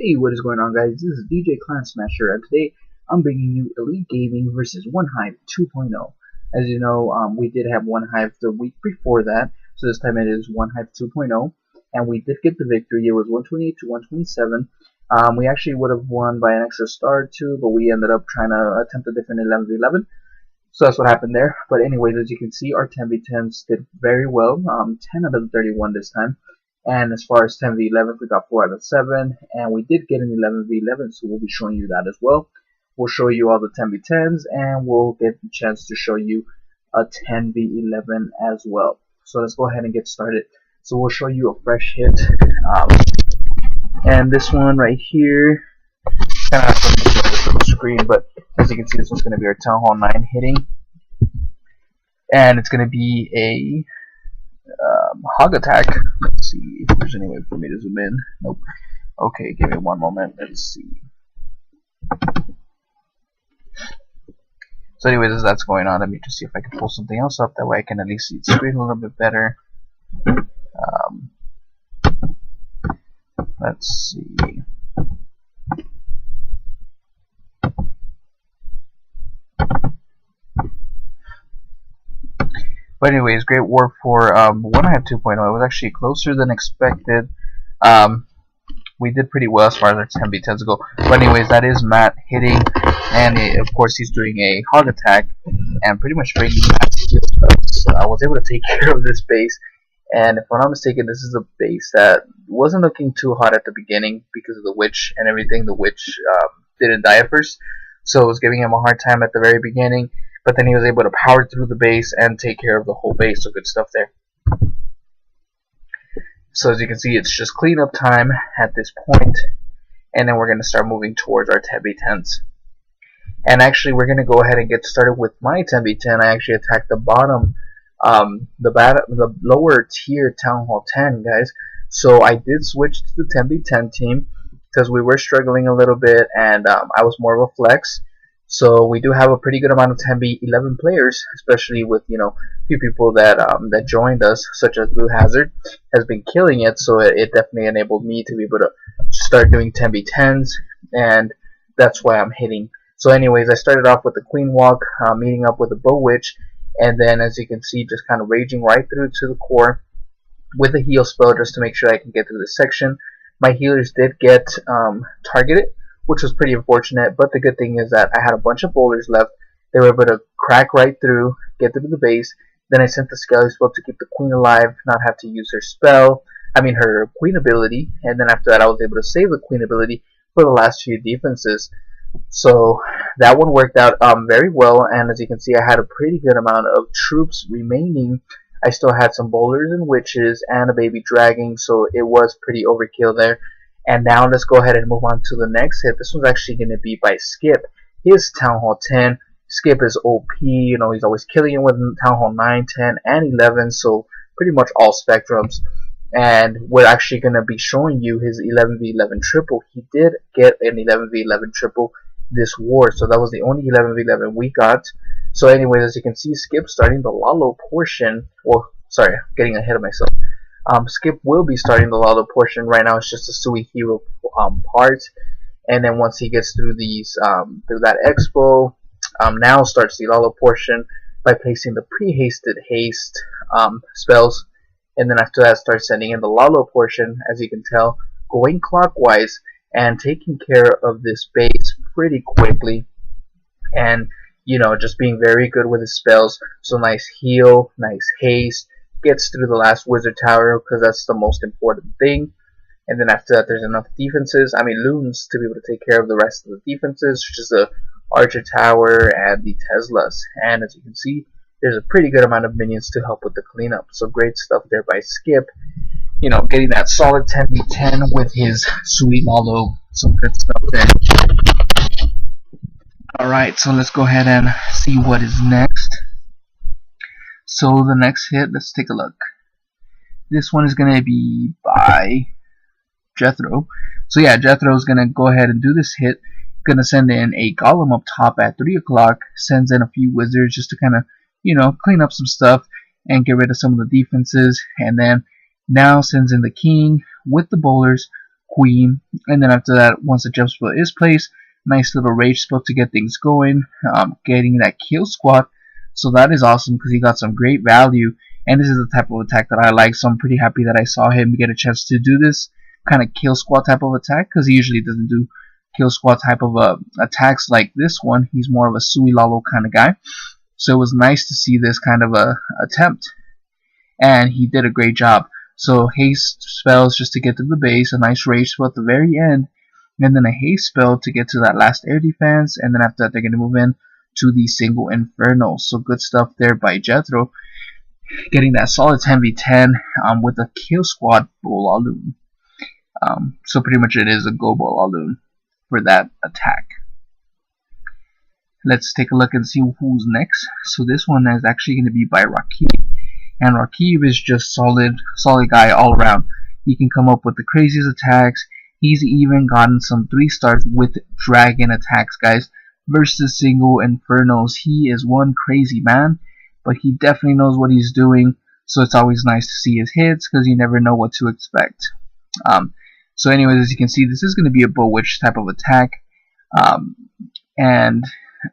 Hey, what is going on, guys? This is DJ Clan Smasher, and today I'm bringing you Elite Gaming versus One Hive 2.0. As you know, we did have One Hive the week before that, so this time it is One Hive 2.0, and we did get the victory. It was 128 to 127. We actually would have won by an extra star or two, but we ended up trying to attempt a different 11v11. So that's what happened there. But anyways, as you can see, our 10v10s did very well. 10 out of 31 this time. And as far as 10v11, we got 4 out of 7, and we did get an 11v11, so we'll be showing you that as well. We'll show you all the 10v10s, and we'll get the chance to show you a 10v11 as well. So let's go ahead and get started. So we'll show you a fresh hit, and this one right here, kind of have to on the screen, but as you can see, this one's going to be our Town Hall 9 hitting, and it's going to be a hog attack. Let's see if there's any way for me to zoom in. Nope. Okay, give me one moment. Let's see. So anyways, as that's going on, let me just see if I can pull something else up. That way I can at least see the screen a little bit better. Let's see. But anyways, great work for One Hive 2.0. It was actually closer than expected. We did pretty well as far as our 10v10s go. But anyways, that is Matt hitting, and of course he's doing a hog attack and pretty much bringing Matt's heal spells. I was able to take care of this base, and if I'm not mistaken, this is a base that wasn't looking too hot at the beginning because of the witch and everything. The witch didn't die at first, so it was giving him a hard time at the very beginning. But then he was able to power through the base and take care of the whole base, so good stuff there. So as you can see, it's just cleanup time at this point, and then we're going to start moving towards our 10v10s. And actually, we're going to go ahead and get started with my 10v10. I actually attacked the bottom, the lower tier Town Hall 10, guys. So I did switch to the 10v10 team because we were struggling a little bit, and I was more of a flex. So we do have a pretty good amount of 10v11 players, especially with a few people that that joined us, such as Blue Hazard has been killing it. So it definitely enabled me to be able to start doing 10v10s, and that's why I'm hitting. So anyways, I started off with the Queen Walk, meeting up with the Bow Witch, and then as you can see, just kind of raging right through to the core with a heal spell just to make sure I can get through this section. My healers did get targeted, which was pretty unfortunate, but the good thing is that I had a bunch of boulders left. They were able to crack right through, get through the base. Then I sent the Skelly spell to keep the queen alive, not have to use her her queen ability, and then after that I was able to save the queen ability for the last few defenses. So that one worked out very well, and as you can see, I had a pretty good amount of troops remaining. I still had some boulders and witches and a baby dragon, so it was pretty overkill there. And now let's go ahead and move on to the next hit. This one's actually going to be by Skip. His Town Hall 10. Skip is OP. He's always killing it with Town Hall 9, 10, and 11. So pretty much all spectrums. And we're actually going to be showing you his 11v11 triple. He did get an 11v11 triple this war. So that was the only 11v11 we got. So anyways, as you can see, Skip starting the Lalo portion. Well, sorry, I'm getting ahead of myself. Skip will be starting the Lalo portion. Right now it's just a Sui Hero part, and then once he gets through these through that expo, now starts the Lalo portion by placing the pre-hasted haste spells, and then after that starts sending in the Lalo portion, as you can tell, going clockwise and taking care of this base pretty quickly, and just being very good with his spells. So nice heal, nice haste. Gets through the last wizard tower because that's the most important thing, and then after that there's enough defenses, loons, to be able to take care of the rest of the defenses, which is the archer tower and the Teslas. And as you can see, there's a pretty good amount of minions to help with the cleanup. So great stuff there by Skip, getting that solid 10v10 with his sweet Lalo. Some good stuff there. Alright, so let's go ahead and see what is next. So the next hit, let's take a look. This one is going to be by Jethro. So yeah, Jethro is going to go ahead and do this hit. Going to send in a golem up top at 3 o'clock. Sends in a few wizards just to kind of, clean up some stuff and get rid of some of the defenses. And then now sends in the king with the bowlers queen, and then after that, once the jump spell is placed, nice little rage spell to get things going, getting that kill squad. So that is awesome because he got some great value, and this is the type of attack that I like. So I'm pretty happy that I saw him get a chance to do this kind of kill squad type of attack, because he usually doesn't do kill squad type of attacks like this one. He's more of a Suilalo kind of guy. So it was nice to see this kind of a attempt, and he did a great job. So haste spells just to get to the base, a nice rage spell at the very end, and then a haste spell to get to that last air defense, and then after that they're going to move in to the single inferno. So good stuff there by Jethro, getting that solid 10v10 with a kill squad Bolaloon. So pretty much it is a go Bolaloon for that attack. Let's take a look and see who's next. So this one is actually going to be by Rakib. And Rakib is just solid guy all around. He can come up with the craziest attacks. He's even gotten some 3-stars with dragon attacks, guys, versus single infernos. He is one crazy man, but he definitely knows what he's doing. So it's always nice to see his hits, because you never know what to expect. So anyways, as you can see, this is going to be a bow witch type of attack. And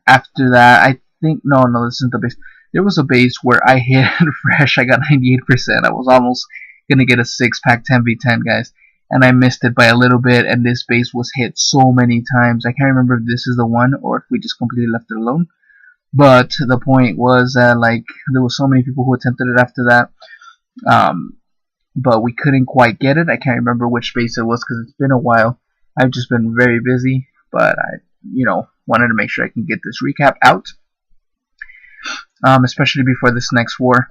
after that, I think, no, this isn't the base. There was a base where I hit fresh. I got 98%. I was almost going to get a 6-pack 10v10, guys. And I missed it by a little bit, and this base was hit so many times. I can't remember if this is the one or if we just completely left it alone. But the point was that, like, there were so many people who attempted it after that. But we couldn't quite get it. I can't remember which base it was because it's been a while. I've just been very busy, but I, wanted to make sure I can get this recap out. Especially before this next war.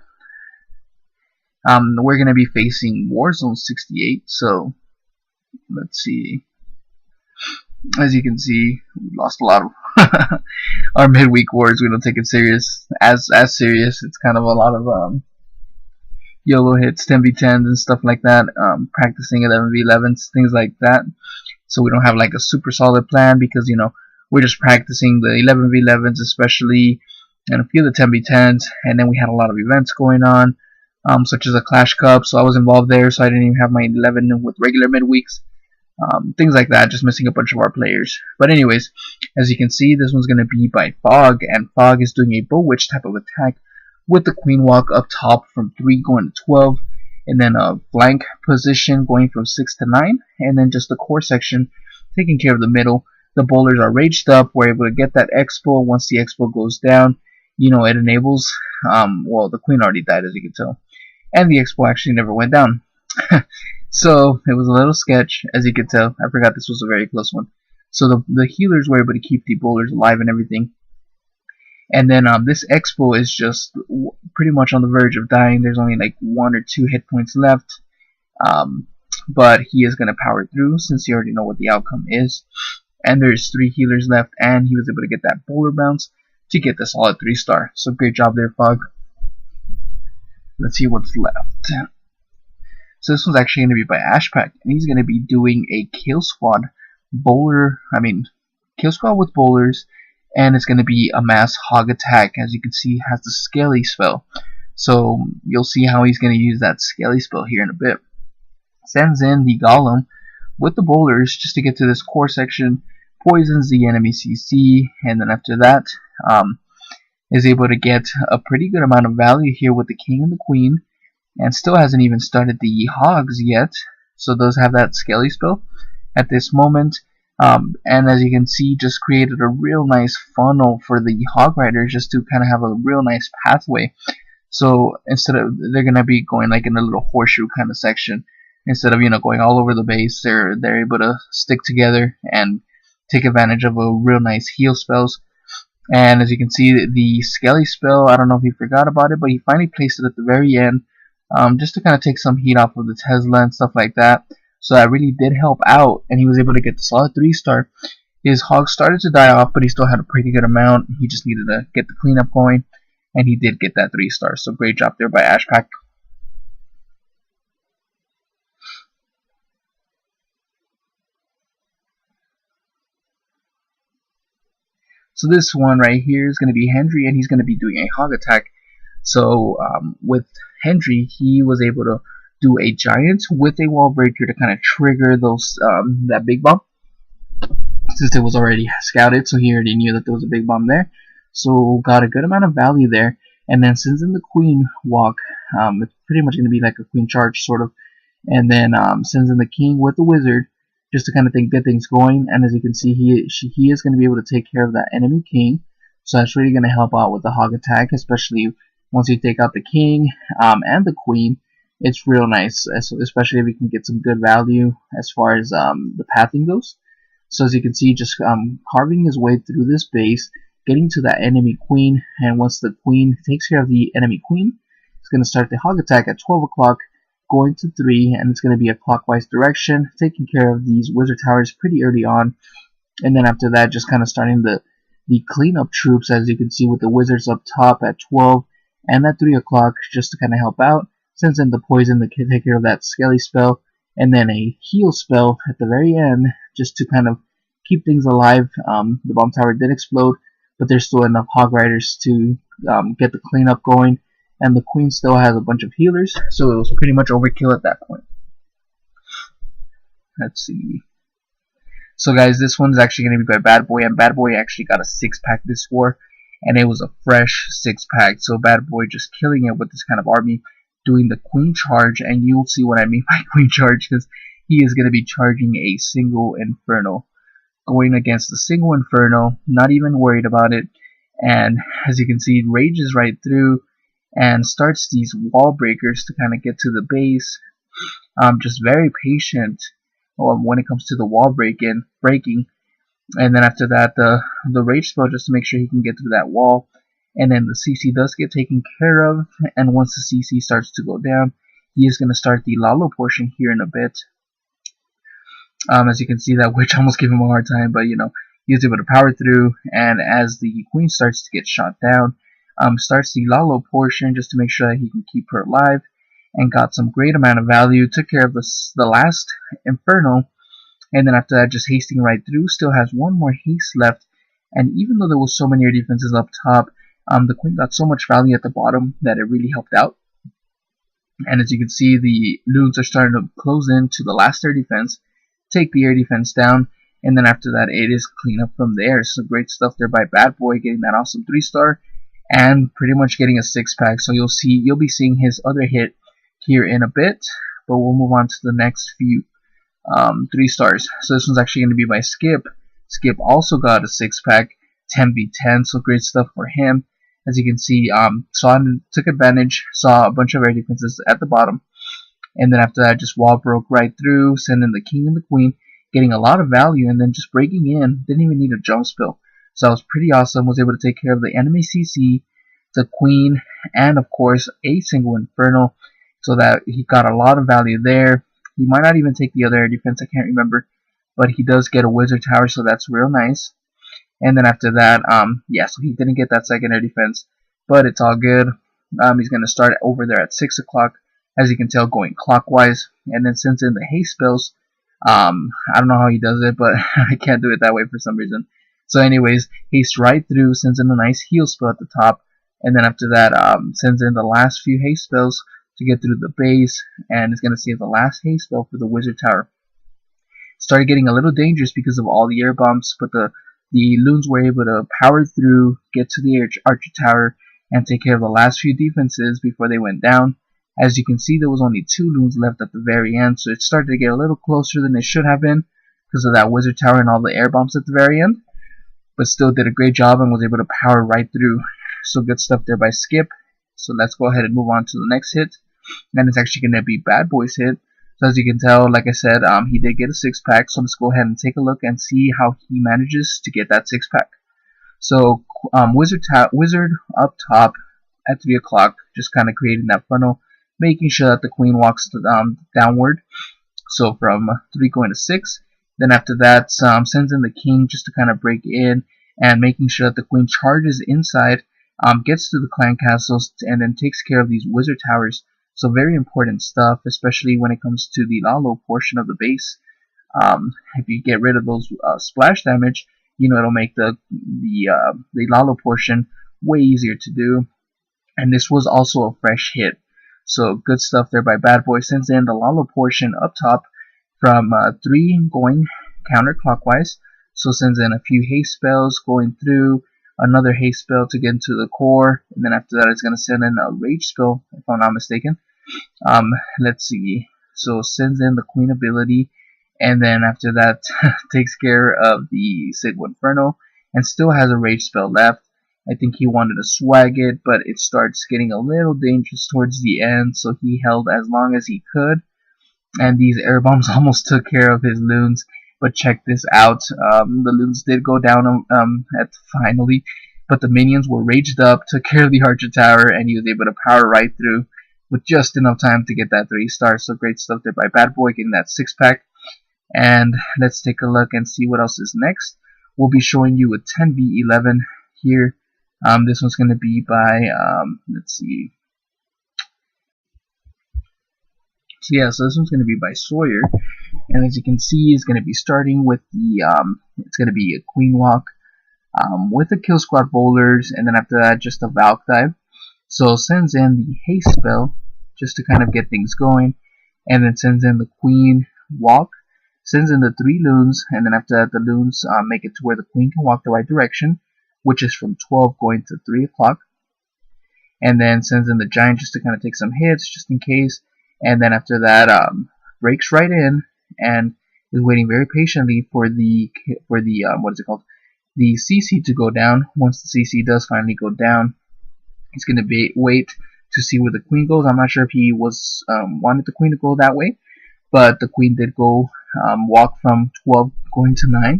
We're going to be facing Warzone 68, so let's see. As you can see, we lost a lot of our midweek wars. We don't take it serious, as serious. It's kind of a lot of YOLO hits, 10v10s and stuff like that, practicing 11v11s, things like that. So we don't have like a super solid plan, because we're just practicing the 11v11s especially, and a few of the 10v10s, and then we had a lot of events going on, such as a Clash Cup, so I was involved there, so I didn't even have my 11 with regular midweeks, things like that, just missing a bunch of our players. But anyways, as you can see, this one's going to be by Fog, and Fog is doing a Bow Witch type of attack with the Queen Walk up top from 3 going to 12, and then a flank position going from 6 to 9, and then just the core section taking care of the middle. The bowlers are raged up. We're able to get that expo. Once the expo goes down, it enables, well, the queen already died, as you can tell, and the expo actually never went down. So it was a little sketch, as you can tell. I forgot this was a very close one. So the healers were able to keep the bowlers alive and everything. And then this expo is just pretty much on the verge of dying. There's only like 1 or 2 hit points left. But he is going to power through, since you already know what the outcome is. And there's 3 healers left, and he was able to get that bowler bounce to get the solid 3-star. So great job there, Fog. Let's see what's left. So this one's actually going to be by Ashpack, and he's going to be doing a kill squad kill squad with bowlers, and it's going to be a mass hog attack. As you can see, it has the Skelly spell. So you'll see how he's going to use that Skelly spell here in a bit. Sends in the Golem with the bowlers just to get to this core section, poisons the enemy CC, and then after that is able to get a pretty good amount of value here with the king and the queen, and still hasn't even started the hogs yet, so does have that Skelly spell at this moment. And as you can see, just created a real nice funnel for the hog riders, just to kind of have a real nice pathway. So instead of, they're gonna be going like in a little horseshoe kind of section, instead of going all over the base. They're able to stick together and take advantage of a real nice heal spells. And as you can see, the Skelly spell, I don't know if he forgot about it, but he finally placed it at the very end, just to kind of take some heat off of the Tesla and stuff like that. So that really did help out, and he was able to get the solid 3-star. His hogs started to die off, but he still had a pretty good amount. He just needed to get the cleanup going, and he did get that 3-star. So great job there by Ashpack. So this one right here is going to be Hendry, and he's going to be doing a hog attack. So with Hendry, he was able to do a giant with a wall breaker to kind of trigger those that big bomb, since it was already scouted, so he already knew that there was a big bomb there. So got a good amount of value there. And then since in the queen walk, it's pretty much going to be like a queen charge sort of. And then sends in the king with the wizard just to kind of get things going. And as you can see, he is going to be able to take care of that enemy king. So that's really going to help out with the hog attack, especially once you take out the king and the queen. It's real nice, especially if you can get some good value as far as the pathing goes. So as you can see, just carving his way through this base, getting to that enemy queen, and once the queen takes care of the enemy queen, it's going to start the hog attack at 12 o'clock, going to 3, and it's going to be a clockwise direction, taking care of these wizard towers pretty early on. And then after that, just kind of starting the cleanup troops, as you can see, with the wizards up top at 12 and at 3 o'clock, just to kind of help out. Sends in the poison to take care of that skelly spell, and then a heal spell at the very end, just to kind of keep things alive. The bomb tower did explode, but there's still enough hog riders to get the cleanup going, and the queen still has a bunch of healers, so it was pretty much overkill at that point. Let's see. So guys, this one's actually going to be by Bad Boy, and Bad Boy actually got a 6-pack this war, and it was a fresh 6-pack, so Bad Boy just killing it with this kind of army, doing the queen charge, and you'll see what I mean by queen charge, because he is going to be charging a single inferno, going against a single inferno, not even worried about it. And as you can see, rages right through and starts these wall breakers to kind of get to the base. Just very patient when it comes to the wall breaking, and then after that the rage spell, just to make sure he can get through that wall. And then the CC does get taken care of, and once the CC starts to go down, he is going to start the Lalo portion here in a bit. As you can see, that witch almost gave him a hard time, but you know, he was able to power through. And as the queen starts to get shot down, starts the Lalo portion just to make sure that he can keep her alive, and got some great amount of value. Took care of the last Inferno, and then after that, just hasting right through. Still has one more haste left, and even though there was so many air defenses up top, the queen got so much value at the bottom that it really helped out. And as you can see, the loons are starting to close in to the last air defense, take the air defense down, and then after that, it is clean up from there. So great stuff there by Bad Boy, getting that awesome 3-star, and pretty much getting a 6-pack. So you'll be seeing his other hit here in a bit, but we'll move on to the next few 3-stars. So this one's actually going to be by Skip. Skip also got a 6-pack, 10v10, so great stuff for him. As you can see, took advantage, saw a bunch of air defenses at the bottom, and then after that, just wall broke right through, sending the king and the queen, getting a lot of value, and then just breaking in. Didn't even need a jump spell, so that was pretty awesome. Was able to take care of the enemy CC, the queen, and of course a single inferno, so that he got a lot of value there. He might not even take the other air defense, I can't remember, but he does get a wizard tower, so that's real nice. And then after that, yeah, so he didn't get that second air defense, but it's all good. He's going to start over there at 6 o'clock, as you can tell, going clockwise, and then sends in the haste spells. I don't know how he does it, but I can't do it that way for some reason. So anyways, haste right through, sends in a nice heal spell at the top, and then after that, sends in the last few haste spells to get through the base, and is going to save the last haste spell for the wizard tower. Started getting a little dangerous because of all the air bombs, but the loons were able to power through, get to the archer tower, and take care of the last few defenses before they went down. As you can see, there was only 2 loons left at the very end, so it started to get a little closer than it should have been because of that wizard tower and all the air bombs at the very end, but still did a great job and was able to power right through. So good stuff there by Skip. So let's go ahead and move on to the next hit, and it's actually going to be Bad Boy's hit. So as you can tell, like I said, he did get a 6-pack, so let's go ahead and take a look and see how he manages to get that 6-pack. So wizard up top at 3 o'clock, just kind of creating that funnel, making sure that the queen walks downward, so from 3 going to 6. Then after that, sends in the king just to kind of break in, and making sure that the queen charges inside, gets to the clan castles, and then takes care of these wizard towers. So very important stuff, especially when it comes to the Lalo portion of the base. If you get rid of those splash damage, you know, it'll make the Lalo portion way easier to do. And this was also a fresh hit. So good stuff there by Bad Boy. Sends in the Lalo portion up top from 3 going counterclockwise. So sends in a few haste spells going through, another haste spell to get into the core, and then after that it's going to send in a rage spell, if I'm not mistaken. Let's see. So sends in the Queen ability, and then after that takes care of the Sigma Inferno, and still has a rage spell left. I think he wanted to swag it, but it starts getting a little dangerous towards the end, so he held as long as he could. And these air bombs almost took care of his loons. But check this out. The loons did go down at finally, but the minions were raged up, took care of the Archer Tower, and he was able to power right through with just enough time to get that 3 stars. So great stuff there by Bad Boy, getting that 6-pack. And let's take a look and see what else is next. We'll be showing you a 10v11 here. This one's going to be by, let's see. So yeah, so this one's going to be by Sawyer, and as you can see, it's going to be starting with the, it's going to be a Queen Walk, with the Kill Squad Bowlers, and then after that, just a Valk Dive. So sends in the haste spell, just to kind of get things going, and then sends in the Queen Walk, sends in the 3 loons, and then after that, the loons make it to where the Queen can walk the right direction, which is from 12 going to 3 o'clock, and then sends in the Giant just to kind of take some hits, just in case. And then after that, breaks right in and is waiting very patiently for the what is it called, the CC to go down. Once the CC does finally go down, he's gonna wait to see where the Queen goes. I'm not sure if he was wanted the Queen to go that way, but the Queen did go walk from 12 going to 9.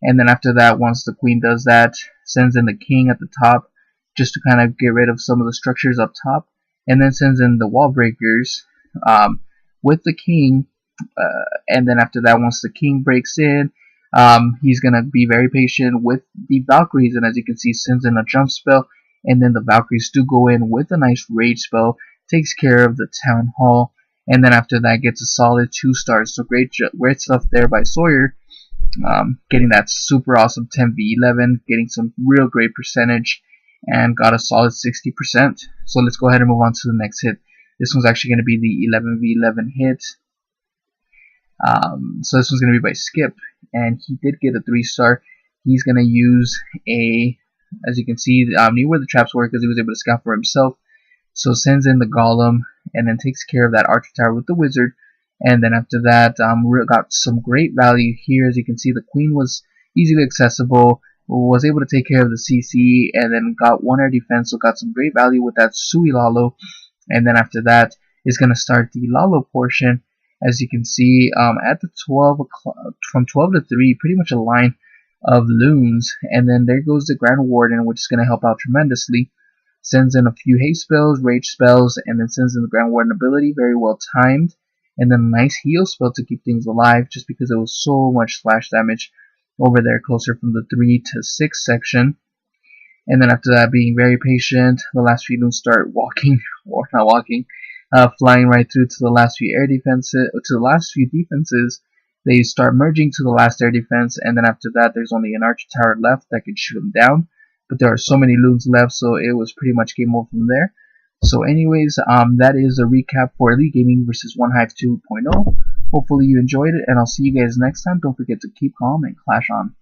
And then after that, once the Queen does that, sends in the King at the top just to kind of get rid of some of the structures up top, and then sends in the wall breakers with the King, and then after that, once the King breaks in, he's gonna be very patient with the Valkyries, and as you can see, sends in a jump spell, and then the Valkyries do go in with a nice rage spell, takes care of the Town Hall, and then after that gets a solid 2 stars. So great stuff there by Sawyer, getting that super awesome 10v11, getting some real great percentage, and got a solid 60%. So let's go ahead and move on to the next hit. This one's actually going to be the 11v11 hit. So this one's going to be by Skip, and he did get a 3-star. He's going to use a, as you can see, knew where the traps were because he was able to scout for himself. So sends in the Golem, and then takes care of that Archer Tower with the Wizard. And then after that, got some great value here. As you can see, the Queen was easily accessible, was able to take care of the CC, and then got 1 air defense, so got some great value with that Sui Lalo. And then after that is going to start the Lalo portion. As you can see, at the 12 o'clock, from 12 to 3, pretty much a line of loons. And then there goes the Grand Warden, which is going to help out tremendously. Sends in a few haste spells, rage spells, and then sends in the Grand Warden ability, very well timed. And then a nice heal spell to keep things alive, just because it was so much splash damage over there, closer from the 3 to 6 section. And then after that, being very patient, the last few loons start walking, or not walking, flying right through to the last few air defenses, to the last few defenses. They start merging to the last air defense, and then after that, there's only an Archer Tower left that can shoot them down. But there are so many loons left, so it was pretty much game over from there. So anyways, that is a recap for Elite Gaming versus Hive 2.0. Hopefully you enjoyed it, and I'll see you guys next time. Don't forget to keep calm and clash on.